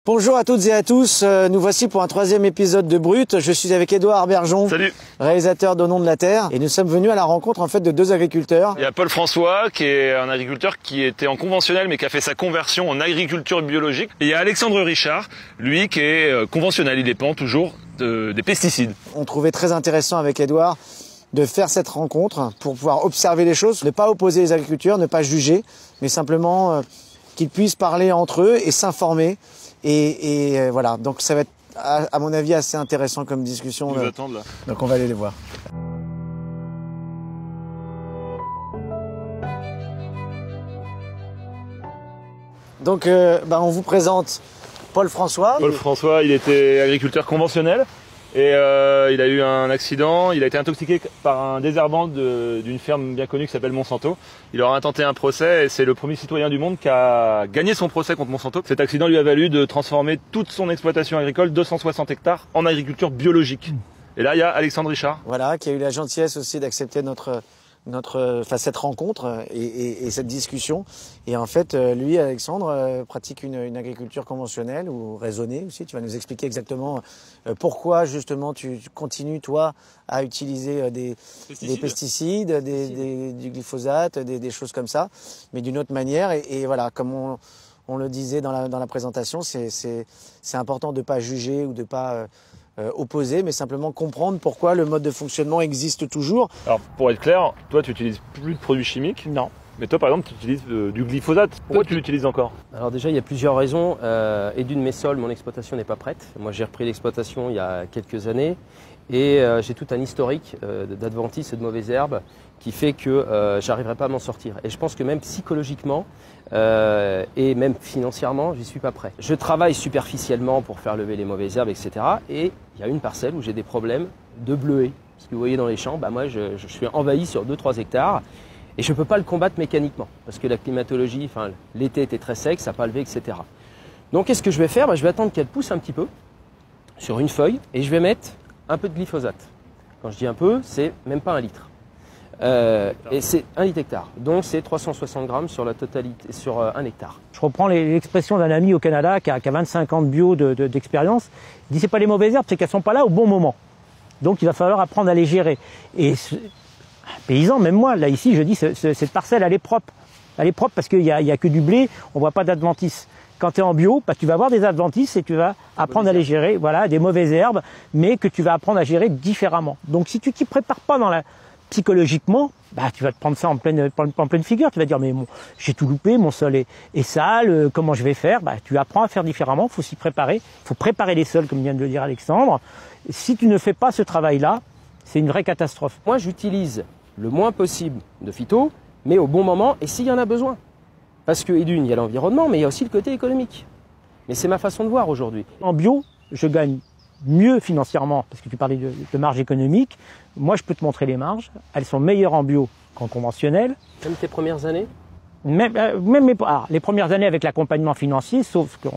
Bonjour à toutes et à tous, nous voici pour un troisième épisode de Brut. Je suis avec Édouard Bergeon, Salut. Réalisateur d'Au nom de la terre, et nous sommes venus à la rencontre en fait de deux agriculteurs. Il y a Paul François qui est un agriculteur qui était en conventionnel mais qui a fait sa conversion en agriculture biologique. Et il y a Alexandre Richard, lui qui est conventionnel, il dépend toujours des pesticides. On trouvait très intéressant avec Édouard de faire cette rencontre pour pouvoir observer les choses, ne pas opposer les agriculteurs, ne pas juger, mais simplement qu'ils puissent parler entre eux et s'informer. Et voilà, donc ça va être à mon avis assez intéressant comme discussion. Ils nous attendent là. Donc on va aller les voir. Donc on vous présente Paul François. Paul François, il était agriculteur conventionnel et il a eu un accident, il a été intoxiqué par un désherbant d'une ferme bien connue qui s'appelle Monsanto. Il leur a intenté un procès et c'est le premier citoyen du monde qui a gagné son procès contre Monsanto. Cet accident lui a valu de transformer toute son exploitation agricole, 260 hectares, en agriculture biologique. Et là, il y a Alexandre Richard. Voilà, qui a eu la gentillesse aussi d'accepter cette rencontre et cette discussion. Et en fait, lui, Alexandre, pratique une agriculture conventionnelle ou raisonnée aussi. Tu vas nous expliquer exactement pourquoi justement tu continues, toi, à utiliser des pesticides, du glyphosate, des choses comme ça, mais d'une autre manière. Et voilà, comme on le disait dans la présentation, c'est important de ne pas juger ou de ne pas opposer, mais simplement comprendre pourquoi le mode de fonctionnement existe toujours. Alors pour être clair, toi tu n'utilises plus de produits chimiques. Non. Mais toi par exemple tu utilises du glyphosate. Pourquoi tu l'utilises encore? Alors déjà il y a plusieurs raisons. Et d'une, mes sols, mon exploitation n'est pas prête. Moi j'ai repris l'exploitation il y a quelques années et j'ai tout un historique d'adventices et de mauvaises herbes qui fait que j'arriverai pas à m'en sortir. Et je pense que même psychologiquement et même financièrement, j'y suis pas prêt. Je travaille superficiellement pour faire lever les mauvaises herbes, etc. Et il y a une parcelle où j'ai des problèmes de bleuets. Parce que vous voyez dans les champs, moi je suis envahi sur 2-3 hectares et je peux pas le combattre mécaniquement. Parce que la climatologie, l'été était très sec, ça n'a pas levé, etc. Donc qu'est-ce que je vais faire? Je vais attendre qu'elle pousse un petit peu sur une feuille et je vais mettre un peu de glyphosate. Quand je dis un peu, c'est même pas 1 litre. Et c'est 1 litre hectare, donc c'est 360 grammes sur la totalité, sur 1 hectare. Je reprends l'expression d'un ami au Canada qui a 25 ans de bio d'expérience. Il dit c'est pas les mauvaises herbes, c'est qu'elles sont pas là au bon moment. Donc il va falloir apprendre à les gérer. Et un paysan, même moi, là ici, je dis cette parcelle elle est propre. Elle est propre parce qu'il y a que du blé, on voit pas d'adventices. Quand tu es en bio, tu vas avoir des adventices et tu vas apprendre à les gérer, voilà, des mauvaises herbes, mais que tu vas apprendre à gérer différemment. Donc si tu t'y prépares pas psychologiquement, tu vas te prendre ça en pleine figure. Tu vas dire mais j'ai tout loupé, mon sol est sale, comment je vais faire? Tu apprends à faire différemment, il faut s'y préparer, il faut préparer les sols comme vient de le dire Alexandre. Si tu ne fais pas ce travail-là, c'est une vraie catastrophe. Moi j'utilise le moins possible de phyto, mais au bon moment et s'il y en a besoin. Parce que d'une, il y a l'environnement, mais il y a aussi le côté économique. Mais c'est ma façon de voir aujourd'hui. En bio, je gagne mieux financièrement, parce que tu parlais de marge économique. Moi, je peux te montrer les marges. Elles sont meilleures en bio qu'en conventionnel. Même tes premières années? Même les premières années avec l'accompagnement financier, sauf que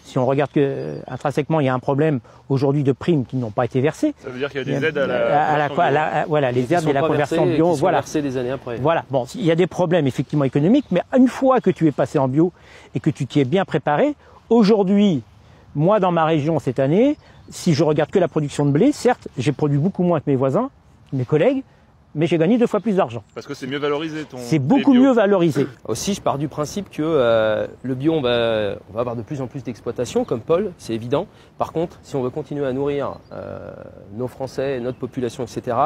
si on regarde que intrinsèquement il y a un problème aujourd'hui de primes qui n'ont pas été versées. Ça veut dire qu'il y a des aides voilà, les aides et la conversion bio. Voilà. Versées des années après. Voilà. Bon, il y a des problèmes effectivement économiques, mais une fois que tu es passé en bio et que tu t'y es bien préparé, aujourd'hui, moi dans ma région cette année, si je regarde que la production de blé, certes, j'ai produit beaucoup moins que mes voisins, mes collègues, mais j'ai gagné 2 fois plus d'argent. Parce que c'est mieux valorisé c'est beaucoup mieux valorisé. Aussi, je pars du principe que le bio, on va avoir de plus en plus d'exploitation, comme Paul, c'est évident. Par contre, si on veut continuer à nourrir nos Français, notre population, etc.,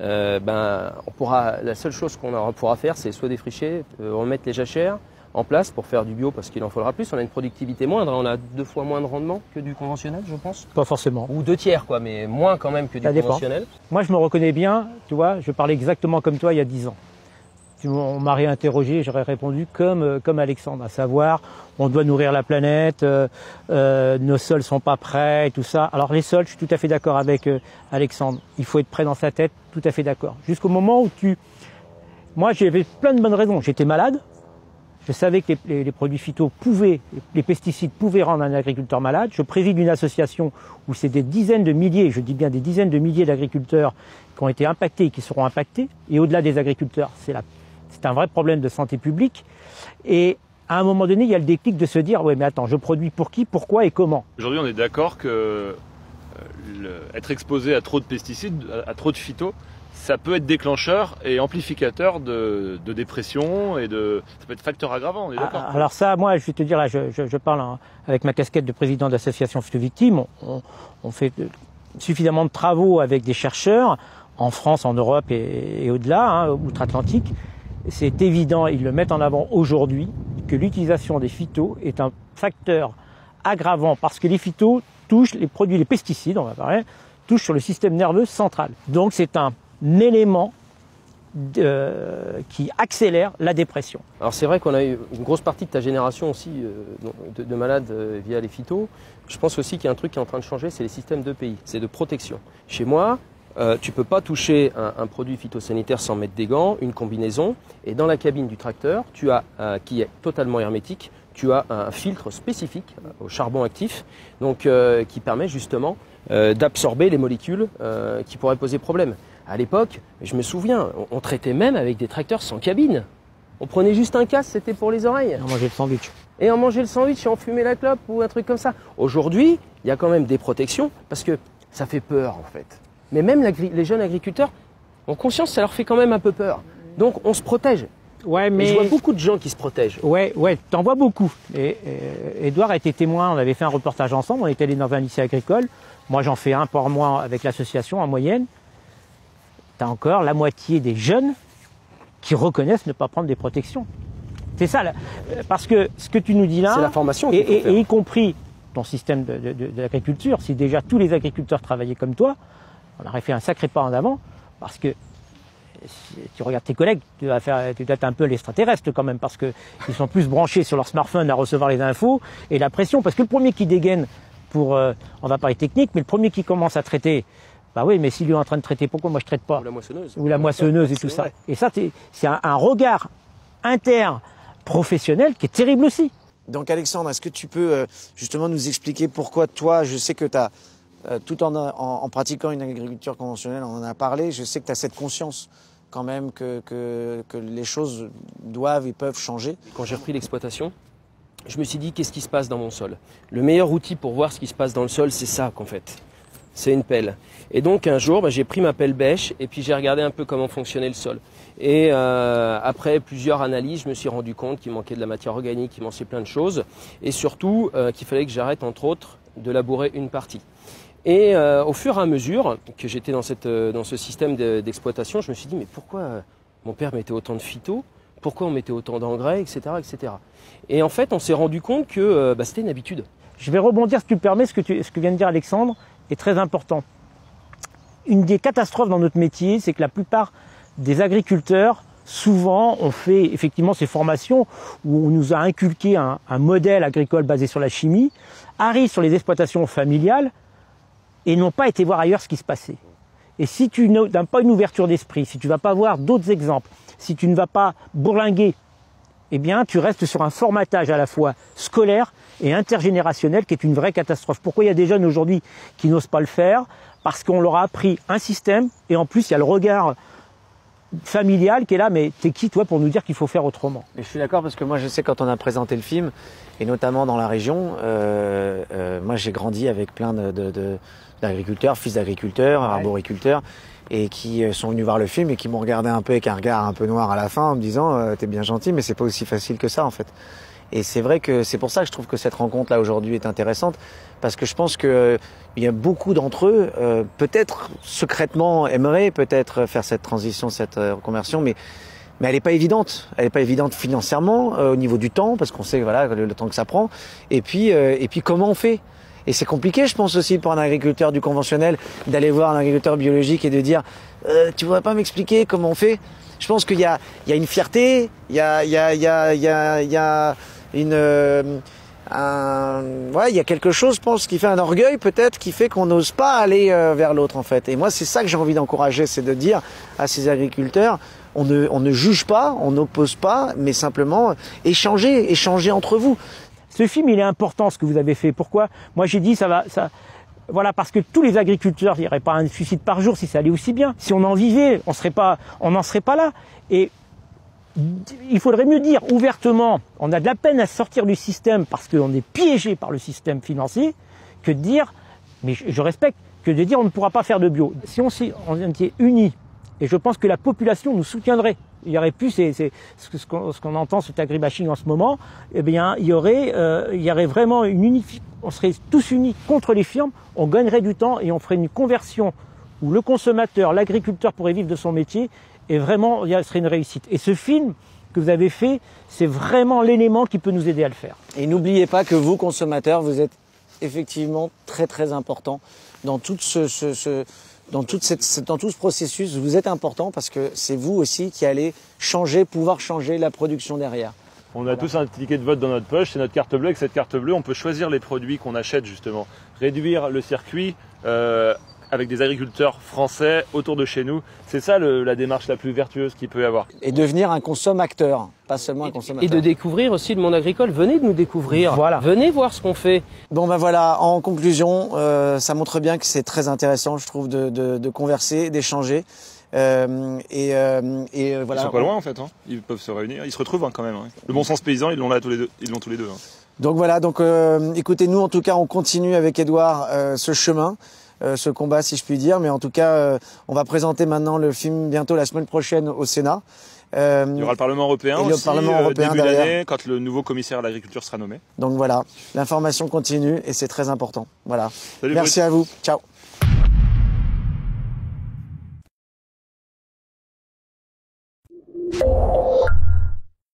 la seule chose qu'on pourra faire, c'est soit défricher, remettre les jachères en place pour faire du bio parce qu'il en faudra plus. On a une productivité moindre, on a 2 fois moins de rendement que du conventionnel, je pense. Pas forcément. Ou 2 tiers, mais moins quand même que du conventionnel. Moi, je me reconnais bien, tu vois, je parlais exactement comme toi il y a 10 ans. On m'a réinterrogé, j'aurais répondu comme Alexandre, à savoir, on doit nourrir la planète, nos sols sont pas prêts, et tout ça. Alors les sols, je suis tout à fait d'accord avec Alexandre. Il faut être prêt dans sa tête, tout à fait d'accord. Jusqu'au moment où moi, j'avais plein de bonnes raisons. J'étais malade. Je savais que les produits phyto les pesticides pouvaient rendre un agriculteur malade. Je préside une association où c'est des dizaines de milliers, je dis bien des dizaines de milliers d'agriculteurs qui ont été impactés et qui seront impactés. Et au-delà des agriculteurs, c'est un vrai problème de santé publique. Et à un moment donné, il y a le déclic de se dire, ouais, mais attends, je produis pour qui, pourquoi et comment? Aujourd'hui, on est d'accord que être exposé à trop de pesticides, à trop de phytos, ça peut être déclencheur et amplificateur de dépression et ça peut être facteur aggravant, on est d'accord? Alors ça, moi, je vais te dire, là, je parle avec ma casquette de président d'association phyto-victimes. On fait suffisamment de travaux avec des chercheurs en France, en Europe et au-delà, hein, outre-Atlantique. C'est évident, ils le mettent en avant aujourd'hui, que l'utilisation des phytos est un facteur aggravant parce que les phytos touchent les produits, les pesticides, on va parler, touchent sur le système nerveux central. Donc c'est un élément qui accélère la dépression. Alors c'est vrai qu'on a eu une grosse partie de ta génération aussi de malades via les phytos. Je pense aussi qu'il y a un truc qui est en train de changer, c'est les systèmes d'EPI, c'est de protection. Chez moi, tu ne peux pas toucher un produit phytosanitaire sans mettre des gants, une combinaison, et dans la cabine du tracteur, tu as, qui est totalement hermétique, tu as un filtre spécifique au charbon actif, donc qui permet justement d'absorber les molécules qui pourraient poser problème. À l'époque, je me souviens, on traitait même avec des tracteurs sans cabine. On prenait juste un casque, c'était pour les oreilles. On mangeait le sandwich. Et on mangeait le sandwich et on fumait la clope ou un truc comme ça. Aujourd'hui, il y a quand même des protections parce que ça fait peur en fait. Mais même les jeunes agriculteurs ont conscience que ça leur fait quand même un peu peur. Donc on se protège. Ouais, mais et je vois beaucoup de gens qui se protègent. Ouais, t'en vois beaucoup. Et Edouard a été témoin, on avait fait un reportage ensemble, on était allé dans un lycée agricole. Moi j'en fais un par mois avec l'association en moyenne. T'as encore la moitié des jeunes qui reconnaissent ne pas prendre des protections. C'est ça, parce que ce que tu nous dis là, c'est la formation et y compris ton système de l'agriculture, si déjà tous les agriculteurs travaillaient comme toi, on aurait fait un sacré pas en avant, parce que si tu regardes tes collègues, tu dois être un peu l'extraterrestre quand même, parce qu'ils sont plus branchés sur leur smartphone à recevoir les infos et la pression, parce que le premier qui dégaine pour, on va parler technique, mais le premier qui commence à traiter, bah oui, mais s'il est en train de traiter, pourquoi moi je traite pas? Ou la moissonneuse. Ou la moissonneuse et tout ça. Et ça, c'est un regard interprofessionnel qui est terrible aussi. Donc Alexandre, est-ce que tu peux justement nous expliquer pourquoi toi, je sais que tu as, tout en pratiquant une agriculture conventionnelle, on en a parlé, je sais que tu as cette conscience quand même que les choses doivent et peuvent changer. Quand j'ai repris l'exploitation, je me suis dit, qu'est-ce qui se passe dans mon sol? Le meilleur outil pour voir ce qui se passe dans le sol, c'est ça qu'en fait. C'est une pelle. Et donc un jour, j'ai pris ma pelle bêche et puis j'ai regardé un peu comment fonctionnait le sol. Et après plusieurs analyses, je me suis rendu compte qu'il manquait de la matière organique, qu'il manquait plein de choses. Et surtout, qu'il fallait que j'arrête, entre autres, de labourer une partie. Et au fur et à mesure que j'étais dans ce système d'exploitation, je me suis dit, mais pourquoi mon père mettait autant de phyto? Pourquoi on mettait autant d'engrais, etc., etc. Et en fait, on s'est rendu compte que c'était une habitude. Je vais rebondir, si tu le permets, ce que vient de dire Alexandre est très important. Une des catastrophes dans notre métier, c'est que la plupart des agriculteurs, souvent, ont fait effectivement ces formations où on nous a inculqué un modèle agricole basé sur la chimie, arrivent sur les exploitations familiales et n'ont pas été voir ailleurs ce qui se passait. Et si tu n'as pas une ouverture d'esprit, si tu ne vas pas voir d'autres exemples, si tu ne vas pas bourlinguer, eh bien, tu restes sur un formatage à la fois scolaire et intergénérationnel qui est une vraie catastrophe. Pourquoi il y a des jeunes aujourd'hui qui n'osent pas le faire? Parce qu'on leur a appris un système et en plus il y a le regard familial qui est là, mais t'es qui toi pour nous dire qu'il faut faire autrement? Mais je suis d'accord parce que moi je sais quand on a présenté le film, et notamment dans la région, moi j'ai grandi avec plein d'agriculteurs, fils d'agriculteurs, arboriculteurs, et qui sont venus voir le film et qui m'ont regardé un peu avec un regard un peu noir à la fin en me disant t'es bien gentil mais c'est pas aussi facile que ça en fait. Et c'est vrai que c'est pour ça que je trouve que cette rencontre là aujourd'hui est intéressante, parce que je pense que il y a beaucoup d'entre eux peut-être secrètement aimeraient peut-être faire cette transition, cette reconversion, mais elle n'est pas évidente. Elle n'est pas évidente financièrement au niveau du temps, parce qu'on sait voilà le temps que ça prend. Et puis comment on fait? Et c'est compliqué, je pense aussi pour un agriculteur du conventionnel d'aller voir un agriculteur biologique et de dire tu voudrais pas m'expliquer comment on fait? Je pense qu'il y a une fierté, il y a quelque chose, je pense, qui fait un orgueil peut-être, qui fait qu'on n'ose pas aller vers l'autre en fait. Et moi, c'est ça que j'ai envie d'encourager, c'est de dire à ces agriculteurs, on ne juge pas, on n'oppose pas, mais simplement échanger entre vous. Ce film, il est important, ce que vous avez fait. Pourquoi? Moi, j'ai dit, voilà, parce que tous les agriculteurs, il n'y aurait pas un suicide par jour si ça allait aussi bien. Si on en vivait, on n'en serait pas là. Et il faudrait mieux dire ouvertement, on a de la peine à sortir du système parce qu'on est piégé par le système financier, que de dire, mais je respecte, que de dire on ne pourra pas faire de bio. Si on était unis, et je pense que la population nous soutiendrait, il y aurait plus ce qu'on entend, cet agribashing en ce moment, eh bien il y aurait vraiment on serait tous unis contre les firmes, on gagnerait du temps et on ferait une conversion où le consommateur, l'agriculteur pourrait vivre de son métier, et vraiment, ce serait une réussite. Et ce film que vous avez fait, c'est vraiment l'élément qui peut nous aider à le faire. Et n'oubliez pas que vous, consommateurs, vous êtes effectivement très très important dans tout ce processus. Vous êtes important parce que c'est vous aussi qui allez pouvoir changer la production derrière. On a tous un ticket de vote dans notre poche, c'est notre carte bleue. Avec cette carte bleue, on peut choisir les produits qu'on achète justement, réduire le circuit avec des agriculteurs français autour de chez nous. C'est ça la démarche la plus vertueuse qu'il peut y avoir. Et devenir un consommateur, pas seulement un consommateur. Et de découvrir aussi le monde agricole. Venez de nous découvrir. Voilà. Venez voir ce qu'on fait. Bon ben voilà, en conclusion, ça montre bien que c'est très intéressant, je trouve, de converser, d'échanger. Voilà. Ils sont pas loin en fait, hein. Ils peuvent se réunir, ils se retrouvent quand même. Hein. Le bon sens paysan, ils l'ont tous les deux. Hein. Donc voilà, écoutez, nous en tout cas, on continue avec Édouard ce chemin. Ce combat, si je puis dire, mais en tout cas, on va présenter maintenant le film bientôt la semaine prochaine au Sénat. Il y aura le Parlement européen aussi, le Parlement européen début derrière. d'année, quand le nouveau commissaire à l'agriculture sera nommé. Donc voilà, l'information continue et c'est très important. Voilà. Salut, merci Bruce. à vous. Ciao.